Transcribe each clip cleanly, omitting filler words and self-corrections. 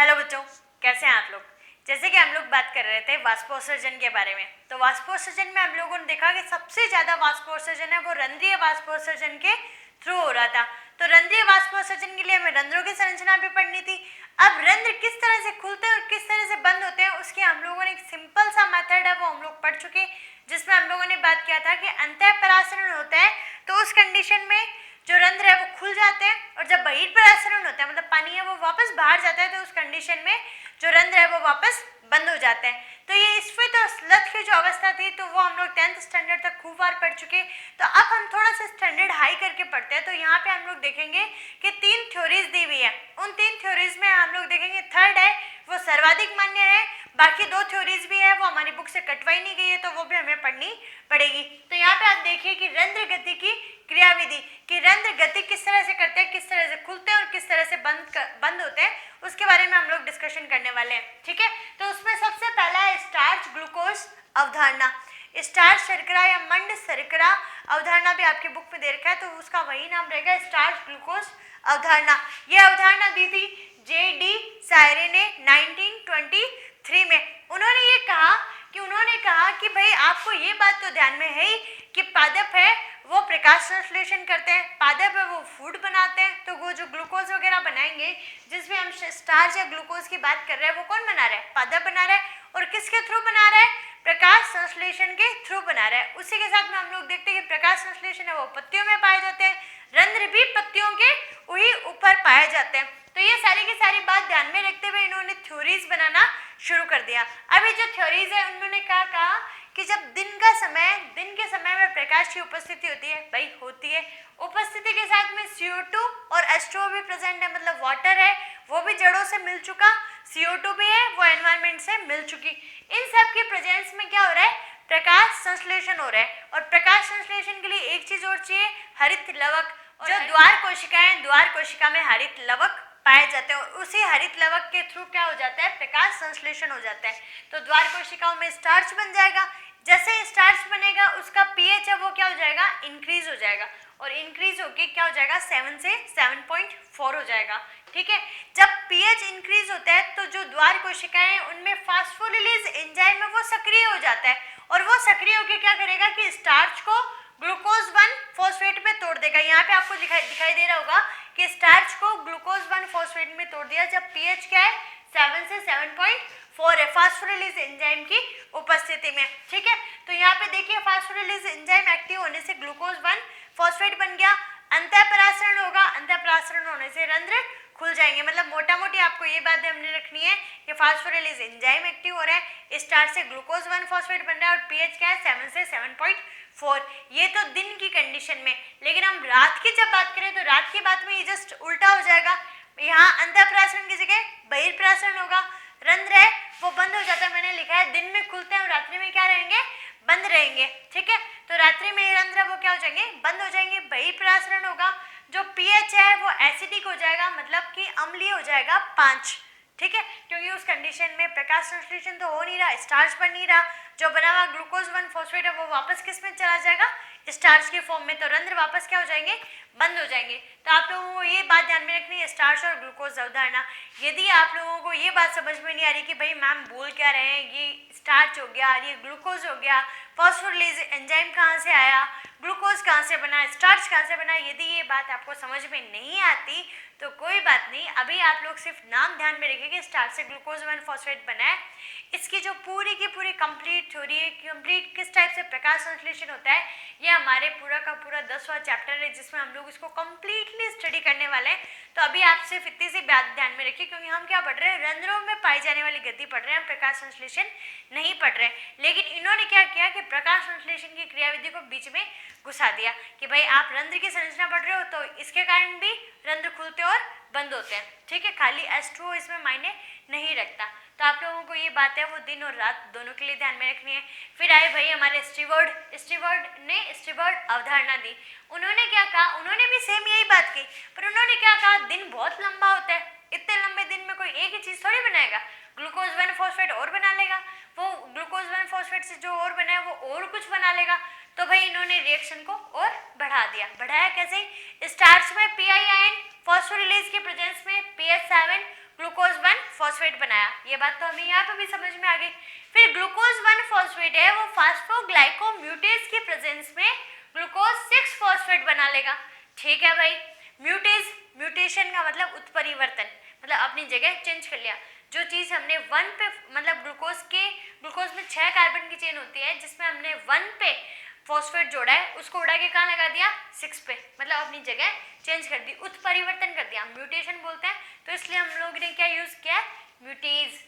Hello बच्चों, कैसे हैं आप लोग। जैसे कि हम लोग बात कर रहे थे वाष्पोत्सर्जन के बारे में, तो वाष्पोत्सर्जन में हम लोगों ने देखा कि सबसे ज़्यादा वाष्पोत्सर्जन है वो रंध्रीय वाष्पोत्सर्जन के थ्रू हो रहा था। तो रंध्रीय वाष्पोत्सर्जन के लिए हमें रंध्रों की संरचना भी पढ़नी थी। अब रंध्र किस तरह से खुलते हैं और किस तरह से बंद होते हैं उसके हम लोगों ने एक सिंपल सा मेथड है वो हम लोग पढ़ चुके, जिसमें हम लोगों ने बात किया था कि अंतःपरासरण होता है तो उस कंडीशन में जो रंध्र है वो खुल जाते हैं, और जब बहिर्परासरण होता है मतलब पानी है वो वापस बाहर जाता है तो उस कंडीशन में जो रंध्र है वो वापस बंद हो जाते हैं। तो ये स्फीत और स्लथ की जो अवस्था थी तो वो हम लोग 10th स्टैंडर्ड तक खूब बार पढ़ चुके। तो अब हम थोड़ा सा स्टैंडर्ड हाई करके पढ़ते हैं। तो यहाँ पे हम लोग देखेंगे कि 3 थ्योरीज दी हुई है। उन 3 थ्योरीज में हम लोग देखेंगे थर्ड है वो सर्वाधिक मान्य है, बाकी 2 थ्योरीज भी है वो हमारी बुक से कटवाई नहीं गई है तो वो भी हमें पढ़नी पड़ेगी। तो यहाँ पे आप देखिए कि रंध्र गति की क्रियाविधि कि रंध्र गति किस तरह से करते हैं, किस तरह से खुलते हैं और किस तरह से बंद होते हैं, उसके बारे में हम लोग डिस्कशन करने वाले हैं। ठीक है, तो उसमें सबसे पहला है स्टार्च ग्लूकोज अवधारणा। स्टार्च शर्करा या मंड शर्करा अवधारणा भी आपकी बुक में दे रखा है, तो उसका वही नाम रहेगा स्टार्च ग्लूकोज अवधारणा। यह अवधारणा दी थी J.D. सायरे ने 1923 में। उन्होंने कहा कि भाई आपको ये बात तो ध्यान में है ही कि पादप है वो प्रकाश संश्लेषण करते हैं, पादप है वो फूड बनाते हैं, तो वो जो ग्लूकोज वगैरह बनाएंगे जिसमें हम स्टार्च या ग्लूकोज की बात कर रहे हैं वो कौन बना रहा है, पादप बना रहा है। और किसके थ्रू बना रहा है, प्रकाश संश्लेषण के थ्रू बना रहा है। उसी के साथ में हम लोग देखते हैं कि प्रकाश संश्लेषण है वो पत्तियों में पाए जाते हैं, रंध्र भी पत्तियों के वही ऊपर पाए जाते हैं। तो ये सारी की सारी बात ध्यान में रखते हुए इन्होंने थ्योरीज बनाना शुरू कर दिया। अभी जो थ्योरीज है उन्होंने कहा कि जब दिन के समय में प्रकाश की उपस्थिति होती है, भाई होती है, उपस्थिति के साथ में CO2 और H2O भी प्रेजेंट है, मतलब वाटर है वो भी जड़ों से मिल चुका, CO2 भी है वो एनवायरमेंट से मिल चुकी। इन सब के प्रेजेंस में क्या हो रहा है, प्रकाश संश्लेषण हो रहा है। और प्रकाश संश्लेषण के लिए एक चीज और चाहिए, हरित लवक। जो द्वार कोशिकाएं, द्वार कोशिका में हरित लवक पाए जाते हैं और उसी हरित लवक के थ्रू क्या हो जाता है, प्रकाश संश्लेषण हो जाता है। तो द्वार कोशिकाओं में स्टार्च बन जाएगा। जैसे स्टार्च बनेगा उसका पीएच है वो क्या हो जाएगा, इंक्रीज हो जाएगा, और इंक्रीज होके क्या हो जाएगा 7 से 7.4 हो जाएगा। ठीक है, जब पीएच इंक्रीज होता है तो जो द्वार कोशिकाएं हैं उनमें फास्फोलिलेज एंजाइम है वो सक्रिय हो जाता है, और वो सक्रिय होकर क्या करेगा कि स्टार्च को ग्लूकोज 1 फॉस्फेट में तोड़ देगा। यहाँ पे आपको दिखाई दे रहा होगा कि स्टार्च को ग्लूकोज 1 फॉस्फेट में तोड़ दिया जब पीएच क्या है 7 से 7.4 है फास्फोलिलेज एंजाइम की उपस्थिति में। ठीक है, तो यहाँ पे देखिए फास्फोलिलेज एंजाइम एक्टिव होने से ग्लूकोज 1 फॉस्फेट बन गया, अंतःपरासरण होगा, अंतःपरासरण होने से रंध्र खुल जाएंगे। मतलब मोटा मोटी आपको ये बात हमने रखनी है कि फास्फोलिलेज एंजाइम एक्टिव हो रहा है, स्टार्च से ग्लूकोज 1 फॉस्फेट बन रहा है और पीएच क्या है 7 से 7.4। ये तो दिन की कंडीशन में, लेकिन हम रात की जब बात करें तो रात की बात में ये जस्ट उल्टा हो जाएगा। यहाँ अंतःपरासरण की जगह बहिर्परासरण होगा, रंध्र है वो बंद हो जाता है। मैंने लिखा है दिन में खुलते हैं और रात्रि में क्या रहेंगे, बंद रहेंगे। ठीक है, तो रात्रि में रंध्र वो क्या हो जाएंगे, बंद हो जाएंगे। बहिर्परासरण होगा, जो पीएच है वो एसिडिक हो जाएगा, मतलब कि अम्लीय हो जाएगा 5। ठीक है, क्योंकि उस कंडीशन में प्रकाश संश्लेषण तो हो नहीं रहा, स्टार्च बन नहीं रहा, जो बना हुआ ग्लूकोज 1 फॉस्फेट है वो वापस किस में चला जाएगा, स्टार्च के फॉर्म में, तो रंध्र वापस क्या हो जाएंगे, बंद हो जाएंगे। तो आप लोगों को ये बात ध्यान में रखनी है, स्टार्च और ग्लूकोज अवधारणा। यदि आप लोगों को ये बात समझ में नहीं आ रही कि भाई मैम बोल क्या रहे हैं, ये स्टार्च हो गया, ये ग्लूकोज हो गया, फॉस्फोलिलेज एंजाइम कहाँ से आया, ग्लूकोज कहाँ से बना, स्टार्च कहाँ से बना, यदि ये बात आपको समझ में नहीं आती तो कोई बात नहीं, अभी आप लोग सिर्फ नाम ध्यान में रखिए कि स्टार्च से ग्लूकोज 1 फॉस्फेट बना है। इसकी जो पूरी की पूरी कंप्लीट थ्योरी है, कंप्लीट किस टाइप से प्रकाश संश्लेषण होता है, ये हमारे पूरा का पूरा 10वां चैप्टर है जिसमें हम लोग इसको कंप्लीटली स्टडी करने वाले हैं। तो अभी आप सिर्फ इतनी सी बात ध्यान में रखिए, क्योंकि हम क्या पढ़ रहे हैं, रंध्रों में पाई जाने वाली गति पढ़ रहे हैं, प्रकाश संश्लेषण नहीं पढ़ रहे। लेकिन इन्होंने क्या किया कि प्रकाश संश्लेषण की क्रियाविधि को बीच में घुसा दिया कि भाई आप रंध्र की संरचना पढ़ रहे हो तो इसके कारण भी रंध्र खुलते और बंद होते हैं। ठीक है, खाली H2O इसमें मायने नहीं रखता। तो आप लोगों को ये बात है वो दिन और रात दोनों के लिए ध्यान में रखनी है। फिर आए भाई हमारे स्टीवर्ड ने स्टीवर्ड अवधारणा दी। उन्होंने क्या कहा, उन्होंने भी सेम यही बात की, पर उन्होंने क्या कहा, दिन बहुत लंबा होता है, इतने लंबे दिन में कोई एक ही चीज थोड़ी बनाएगा, ग्लूकोज 1 फॉस्फेट और बना लेगा, वो ग्लूकोज 1 फॉस्फेट से जो और बना है वो और कुछ बना लेगा। तो भाई इन्होंने रिएक्शन को और बढ़ा दिया। बढ़ाया कैसे, स्टार्च में पीआई आयन फॉस्फोरिलेज के प्रेजेंस में पीएच 7 ग्लूकोज 1 फॉस्फेट बनाया। ये बात तो हमें यहाँ पे भी समझ में आ गई। फिर ग्लूकोज 1 फॉस्फेट है वो फास्फोग्लाइकोम्यूटेज के प्रेजेंस में ग्लूकोज 6 फॉस्फेट बना लेगा। ठीक है भाई, म्यूटेशन का मतलब उत्परिवर्तन, मतलब अपनी जगह चेंज कर लिया। जो चीज़ हमने 1 पे मतलब ग्लूकोज में 6 कार्बन की चेन होती है, जिसमें हमने 1 पे फॉस्फेट जोड़ा है, उसको उड़ा के कहाँ लगा दिया, 6 पे, मतलब अपनी जगह चेंज कर दी, उत्परिवर्तन कर दिया, म्यूटेशन बोलते हैं। तो इसलिए हम लोग ने क्या यूज किया, म्यूटेज।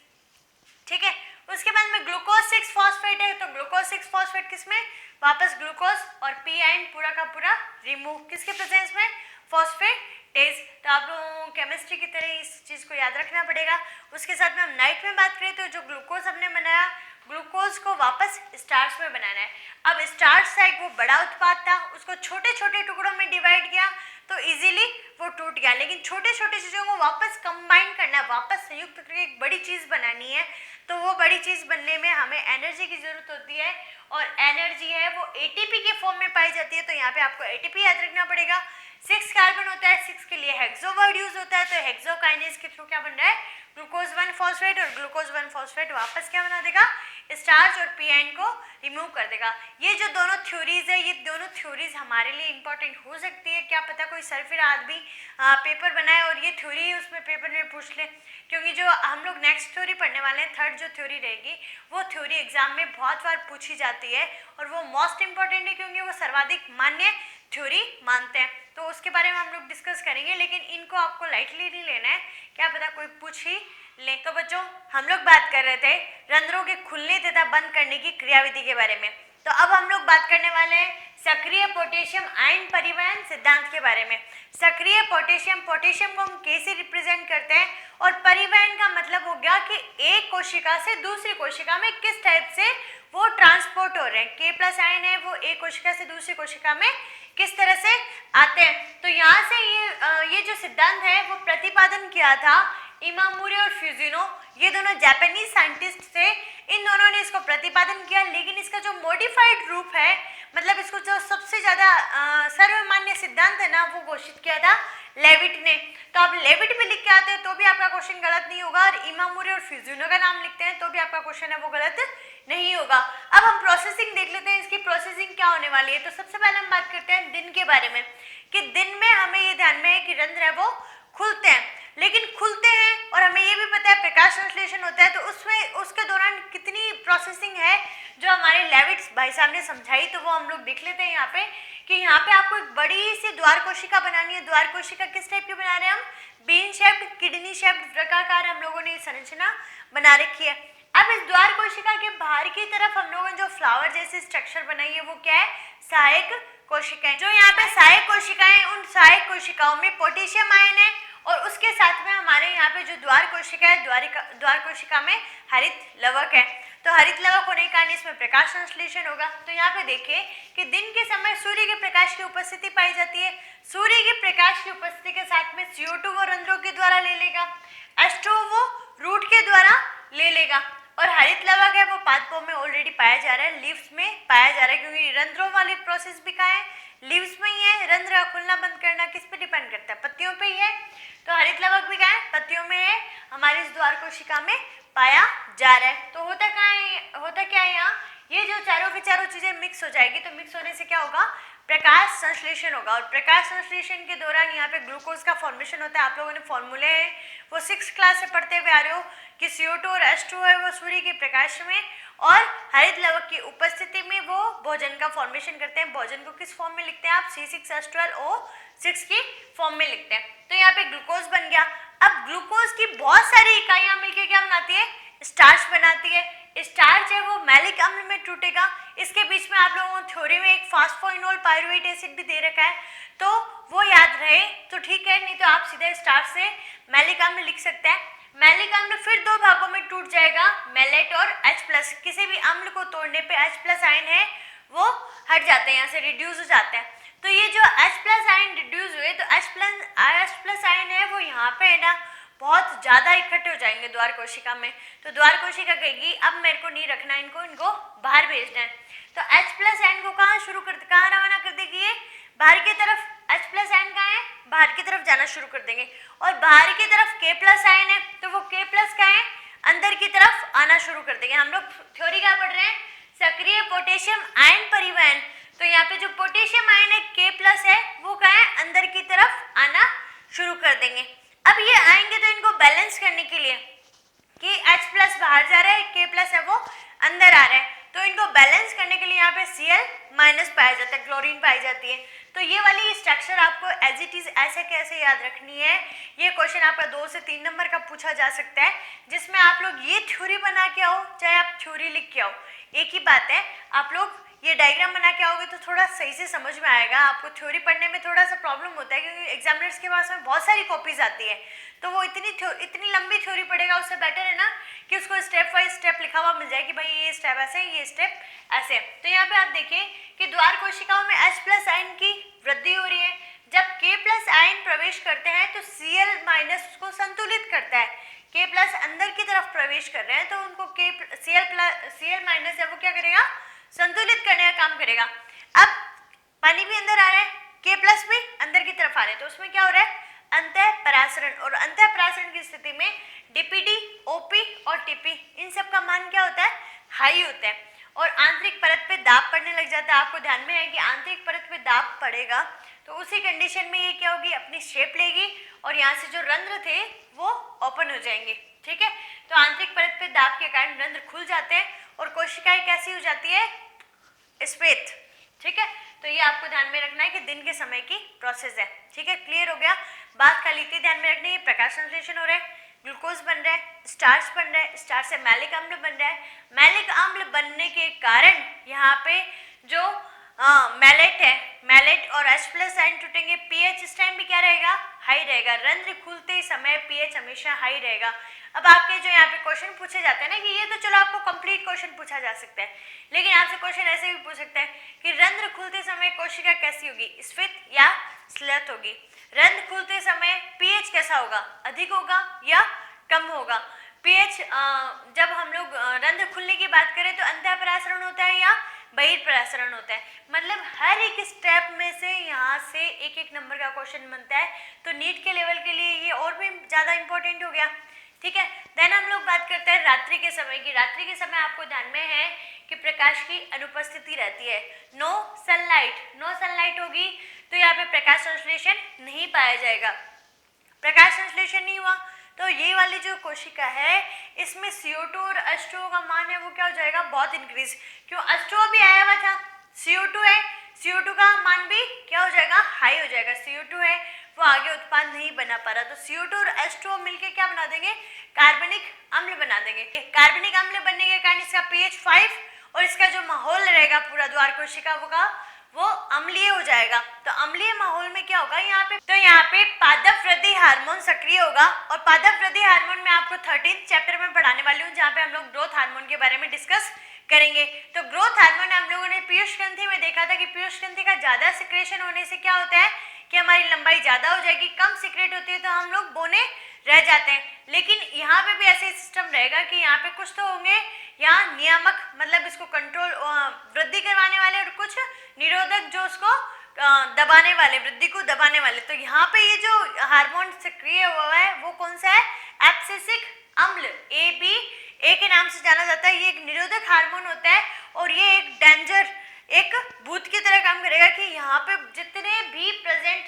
ठीक है, उसके बाद में ग्लूकोज 6 फॉस्फेट है, तो ग्लूकोज 6 फॉस्फेट किसमें, वापस ग्लूकोज और पी एंड पूरा का पूरा रिमूव, किसके प्रेजेंस में, फॉस्फेटेज। तो आप लोगों को केमिस्ट्री की तरह इस चीज़ को याद रखना पड़ेगा। उसके साथ में हम नाइट में बात करें तो जो ग्लूकोज हमने बनाया, ग्लूकोज को वापस स्टार्च में बनाना है। अब स्टार्च था एक वो बड़ा उत्पाद था, उसको छोटे छोटे टुकड़ों में डिवाइड किया तो इजीली वो टूट गया, लेकिन छोटे छोटे चीज़ों को वापस कंबाइन करना है, वापस संयुक्त करके एक बड़ी चीज़ बनानी है। तो वो बड़ी चीज़ बनने में हमें एनर्जी की ज़रूरत होती है, और एनर्जी है वो एटीपी के फॉर्म में पाई जाती है। तो यहाँ पे आपको एटीपी याद रखना पड़ेगा। 6 कार्बन होता है, 6 के लिए हेक्सो वर्ड यूज होता है, तो हेक्सोकाइनेज के थ्रू क्या बन रहा है, ग्लूकोज 1 फॉस्फेट, और ग्लूकोज 1 फॉस्फेट वापस क्या बना देगा, स्टार्च और पी एन को रिमूव कर देगा। ये जो दोनों थ्योरीज है, ये दोनों थ्योरीज हमारे लिए इंपॉर्टेंट हो सकती है, क्या पता कोई सरफिराज भी पेपर बनाए और ये थ्योरी उसमें पेपर में पूछ ले, क्योंकि जो हम लोग नेक्स्ट थ्योरी पढ़ने वाले हैं, थर्ड जो थ्योरी रहेगी, वो थ्योरी एग्जाम में बहुत बार पूछी जाती है, और वो मोस्ट इंपॉर्टेंट है क्योंकि वो सर्वाधिक मान्य थ्योरी मानते हैं। तो उसके बारे में हम लोग डिस्कस करेंगे, लेकिन इनको आपको लाइटली नहीं लेना है, क्या पता कोई पूछ ही ले। तो बच्चों, हम लोग बात कर रहे थे रंध्रों के खुलने तथा बंद करने की क्रियाविधि के बारे में। तो अब हम लोग बात करने वाले हैं सक्रिय पोटेशियम आयन परिवहन सिद्धांत के बारे में। सक्रिय पोटेशियम को हम कैसे रिप्रेजेंट करते हैं, और परिवहन का मतलब हो गया कि एक कोशिका से दूसरी कोशिका में किस टाइप से वो ट्रांसपोर्ट हो रहे हैं। के प्लस आयन है वो एक कोशिका से दूसरी कोशिका में किस तरह से आते हैं। तो यहाँ से ये जो सिद्धांत है वो प्रतिपादन किया था इमामुरी और फ्यूजिनो, ये दोनों जापानीज साइंटिस्ट थे। इन दोनों ने इसको प्रतिपादन किया, लेकिन इसका जो मॉडिफाइड रूप है, मतलब इसको जो सबसे ज़्यादा सर्वमान्य सिद्धांत है ना, वो घोषित किया था लेविट ने। तो आप लेविट भी लिख के आते हैं तो भी आपका क्वेश्चन गलत नहीं होगा, और इमामुरी और फ्यूजिनो का नाम लिखते हैं तो भी आपका क्वेश्चन है वो गलत नहीं होगा। अब हम प्रोसेसिंग देख लेते हैं, इसकी प्रोसेसिंग क्या होने वाली है। तो सबसे पहले हम बात करते हैं दिन के बारे में, कि दिन में हमें ये ध्यान में है कि रंध्र है वो खुलते हैं, लेकिन खुलते हैं और हमें ये भी पता है प्रकाश संश्लेषण होता है, तो उसमें उसके दौरान कितनी प्रोसेसिंग है जो हमारे लेविट्स भाई साहब ने समझाई, तो वो हम लोग देख लेते हैं यहाँ पे, कि यहाँ पे आपको एक बड़ी सी द्वार कोशिका बनानी है। द्वार कोशिका किस टाइप की बना रहे हैं हम, बीन शेप्ड, किडनी शेप्ड, वृत्ताकार हम लोगों ने संरचना बना रखी है। अब इस द्वार कोशिका के बाहर की तरफ हम लोगों ने जो फ्लावर जैसी स्ट्रक्चर बनाई है वो क्या है, सहायक कोशिकाएं। जो यहाँ पे सहायक कोशिकाएं, उन सहायक कोशिकाओं में पोटेशियम आयन है, और उसके साथ में हमारे यहाँ पे जो द्वार कोशिका है, द्वार कोशिका में हरित लवक है। तो हरित लवक होने के कारण इसमें प्रकाश संश्लेषण होगा। तो यहाँ पे देखिए कि दिन के समय सूर्य के प्रकाश की उपस्थिति पाई जाती है। सूर्य के प्रकाश की उपस्थिति के साथ में CO2 वो रंध्रों के द्वारा ले लेगा, H2O वो रूट के द्वारा ले लेगा, और हरित लवक है वो पादपों में ऑलरेडी पाया जा रहा है, लीव्स में पाया जा रहा है, क्योंकि रंध्रों वाली प्रोसेस भी कहाँ है, लीव्स में ही है। रंध्र का खुलना बंद करना किस पे डिपेंड करता है, पत्तियों पे ही है। तो हरित लवक भी कहाँ है, पत्तियों में है, हमारी इस द्वार कोशिका में पाया जा रहा है। तो होता क्या है यहाँ, ये जो चारों की चारों चीजें मिक्स हो जाएगी, तो मिक्स होने से क्या होगा, प्रकाश संश्लेषण होगा, और प्रकाश संश्लेषण के दौरान यहाँ पे ग्लूकोज का फॉर्मेशन होता है। आप लोगों ने फॉर्मूले हैं वो 6th क्लास से पढ़ते हुए आ रहे हो, कि CO2 और H2O है वो सूर्य के प्रकाश में और हरित लवक की उपस्थिति में वो भोजन का फॉर्मेशन करते हैं। भोजन को किस फॉर्म में लिखते हैं आप, C6H12O6 की फॉर्म में लिखते हैं। तो यहाँ पे ग्लूकोज बन गया। अब ग्लूकोज की बहुत सारी इकाइयां मिलकर क्या बनाती है, स्टार्च बनाती है। स्टार्च है वो मैलिक अम्ल में टूटेगा। इसके बीच में आप लोगों को थ्योरी में एक फास्फोइनोल पायरुवेट एसिड भी दे रखा है, तो वो याद रहे तो ठीक है, नहीं तो आप सीधे स्टार्च से मैलिक अम्ल लिख सकते हैं। मैलिक अम्ल फिर दो भागों में टूट जाएगा, मैलेट और H+। किसी भी अम्ल को तोड़ने पे H+ आयन है वो हट जाते हैं, यहाँ से रिड्यूस हो जाते हैं। तो ये जो H+ आयन रिड्यूस हुए, तो H+ आयन है वो यहाँ पे है ना बहुत ज़्यादा इकट्ठे हो जाएंगे द्वार कोशिका में। तो द्वार कोशिका कहेगी अब मेरे को नहीं रखना, इनको बाहर भेजना है। तो H+ आयन को कहाँ रवाना कर देगी, ये बाहर की तरफ। H प्लस आयन कहाँ है, बाहर की तरफ जाना शुरू कर देंगे, और बाहर की तरफ K प्लस आयन है तो वो K प्लस का है अंदर की तरफ आना शुरू कर देंगे। हम लोग थ्योरी क्या पढ़ रहे हैं, सक्रिय पोटेशियम आयन परिवहन। तो यहाँ पे जो पोटेशियम आयन है K प्लस है वो क्या है, अंदर की तरफ आना शुरू कर देंगे। अब ये आएंगे तो इनको बैलेंस करने के लिए कि H प्लस बाहर जा रहा है, K प्लस है वो अंदर आ रहा है, तो इनको बैलेंस करने के लिए यहाँ पे Cl माइनस पाया जाता है, क्लोरीन पाई जाती है। तो ये वाली स्ट्रक्चर आपको एज इट इज ऐसे कैसे याद रखनी है, ये क्वेश्चन आपका 2 से 3 नंबर का पूछा जा सकता है, जिसमें आप लोग ये थ्योरी बना के आओ चाहे आप थ्योरी लिख के आओ, एक ही बात है। आप लोग ये डायग्राम बना के आओगे तो थोड़ा सही से समझ में आएगा। आपको थ्योरी पढ़ने में थोड़ा सा प्रॉब्लम होता है क्योंकि एग्जामिनर्स के पास में बहुत सारी कॉपीज आती है, तो वो इतनी लंबी थ्योरी पढ़ेगा, उससे बेटर है ना कि उसको स्टेप बाय स्टेप लिखा हुआ मिल जाए कि भाई ये स्टेप ऐसे है, ये स्टेप ऐसे। तो यहाँ पे आप देखिए कि द्वार कोशिकाओं में H प्लस आयन की वृद्धि हो रही है। जब K प्लस आयन प्रवेश करते हैं तो Cl माइनस उसको संतुलित करता है। K प्लस अंदर की तरफ प्रवेश कर रहे हैं तो उनको Cl माइनस है वो क्या करेगा, संतुलित करने का काम करेगा। अब पानी भी अंदर आ रहा है, K प्लस भी अंदर की तरफ आ रहे हैं, तो उसमें क्या हो रहा है, अंतः परासरण, और अंतः परासरण की स्थिति में DPD, OP और TP इन सब का मान क्या होता है, हाई होता है, और आंतरिक परत पे दाब पड़ने लग जाता है। आपको ध्यान में है कि आंतरिक परत पे दाब पड़ेगा तो उसी कंडीशन में ये क्या होगी, अपनी शेप लेगी और यहाँ से जो रंध्र थे वो ओपन हो जाएंगे। ठीक है, तो आंतरिक परत पे दाब के कारण रंध्र खुल जाते हैं और कोशिकाएं कैसी हो जाती है, श्वेत। ठीक है, तो ये आपको ध्यान में रखना है कि दिन के समय की प्रोसेस है। ठीक है, क्लियर हो गया, बात खाली इतनी ध्यान में रखनी है। प्रकाश संश्लेषण हो रहा है, ग्लूकोज बन रहा है, स्टार्च बन रहा है, स्टार्च से मैलिक अम्ल बन रहा है। मैलिक अम्ल बनने के कारण यहाँ पे जो मैलेट है, मैलेट और H प्लस आयन टूटेंगे, पीएच इस टाइम भी क्या रहेगा, हाई रहेगा। रंध्र खुलते समय पीएच हमेशा हाई रहेगा। अब आपके जो यहाँ पे क्वेश्चन पूछे जाते हैं ना, कि ये तो चलो आपको कंप्लीट क्वेश्चन पूछा जा सकता है, लेकिन आपसे क्वेश्चन ऐसे भी पूछ सकते हैं कि रंध्र खुलते समय कोशिका कैसी होगी, स्फीत या स्लथ होगी। रंध्र खुलते समय पीएच कैसा होगा, अधिक होगा या कम होगा। पीएच जब हम लोग रंध्र खुलने की बात करें तो अंतःपरासरण होता है या बहिर्परासरण होता है। मतलब हर एक स्टेप में से यहाँ से एक एक नंबर का क्वेश्चन बनता है, तो नीट के लेवल के लिए ये और भी ज़्यादा इंपॉर्टेंट हो गया। ठीक है, देन हम लोग बात करते हैं रात्रि के समय की। रात्रि के समय आपको ध्यान में है कि प्रकाश की अनुपस्थिति रहती है, नो सनलाइट होगी तो यहाँ पे प्रकाश संश्लेषण नहीं पाया जाएगा। प्रकाश संश्लेषण नहीं हुआ तो ये वाली जो कोशिका है इसमें CO2 और H2O का मान है वो क्या हो जाएगा, बहुत इंक्रीज। क्यों, H2O भी आया हुआ था, CO2 है, CO2 का मान भी क्या हो जाएगा, हाई हो जाएगा। CO2 है वो आगे उत्पाद नहीं बना पा रहा, तो CO2 और H2O मिलके क्या बना देंगे, कार्बनिक अम्ल बना देंगे। कार्बनिक अम्ल बनने के कारण इसका pH 5 और इसका जो माहौल रहेगा पूरा द्वार कोशिका वो अम्लीय हो जाएगा। तो अम्लीय माहौल में क्या होगा यहाँ पे, तो यहाँ पे पादप वृद्धि हार्मोन सक्रिय होगा, और पादप वृद्धि हार्मोन में आपको 13 चैप्टर में पढ़ाने वाली हूँ, जहाँ पे हम लोग ग्रोथ हार्मोन के बारे में डिस्कस करेंगे। तो ग्रोथ हार्मोन हम लोगों ने पीयूष ग्रंथि में देखा था कि पीयूष ग्रंथि का ज्यादा सिक्रेशन होने से क्या होता है कि हमारी लंबाई ज्यादा हो जाएगी, कम सिक्रेट होती है तो हम लोग बोने रह जाते हैं। लेकिन यहाँ पे भी ऐसे सिस्टम रहेगा कि यहाँ पे कुछ तो होंगे यहाँ नियामक, मतलब इसको कंट्रोल वृद्धि करवाने वाले, और कुछ निरोधक जो उसको दबाने वाले, वृद्धि को दबाने वाले। तो यहाँ पे ये जो हार्मोन सक्रिय हुआ है वो कौन सा है, एब्सिसिक अम्ल, ए के नाम से जाना जाता है। ये एक निरोधक हार्मोन होता है और ये एक डेंजर, एक भूत की तरह काम करेगा कि यहाँ पे जितने भी प्रेजेंट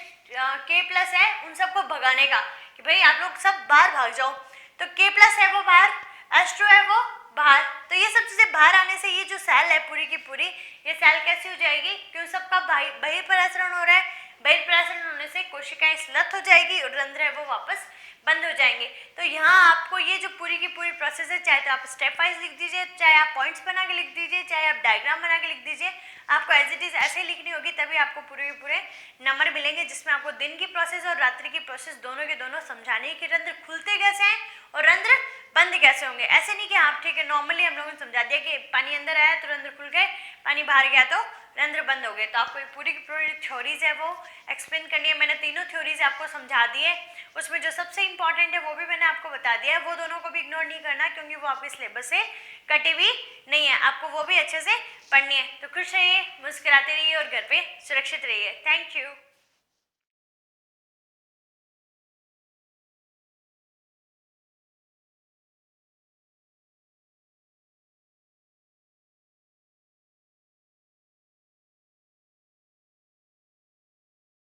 K प्लस है उन सबको भगाने का, कि भाई आप लोग सब बाहर भाग जाओ। तो K प्लस है वो बाहर, H2 है वो बाहर, तो ये सब चीजें बाहर आने से ये जो सेल है पूरी की पूरी, ये सेल कैसी हो जाएगी, क्यों सबका बहिर्परासरण हो रहा है, बहिर्परासरण होने से कोशिकाएं स्लथ हो जाएगी और रंध्र है वो वापस बंद हो जाएंगे। तो यहाँ आपको ये जो पूरी की पूरी प्रोसेस है, चाहे तो आप स्टेप वाइज लिख दीजिए, चाहे आप पॉइंट्स बना के लिख दीजिए, चाहे आप डायग्राम बना के लिख दीजिए, आपको एज इट इज ऐसे लिखनी होगी, तभी आपको पूरे के पूरे नंबर मिलेंगे, जिसमें आपको दिन की प्रोसेस और रात्रि की प्रोसेस दोनों के दोनों समझाने कि रंध्र खुलते कैसे हैं और रंध्र बंद कैसे होंगे। ऐसे नहीं कि आप ठीक है नॉर्मली हम लोगों ने समझा दिया कि पानी अंदर आया तो रंध्र खुल गए, पानी बाहर गया तो रंध्र बंद हो गए। तो आपको पूरी की पूरी थ्योरीज है वो एक्सप्लेन करनी है। मैंने तीनों थ्योरीज आपको समझा दी है, उसमें जो सबसे इंपॉर्टेंट है वो भी मैंने आपको बता दिया है। वो दोनों को भी इग्नोर नहीं करना क्योंकि वो आपके सिलेबस से कटी हुई नहीं है, आपको वो भी अच्छे से पढ़नी है। तो खुश रहिए, मुस्कुराते रहिए और घर पे सुरक्षित रहिए। Thank you.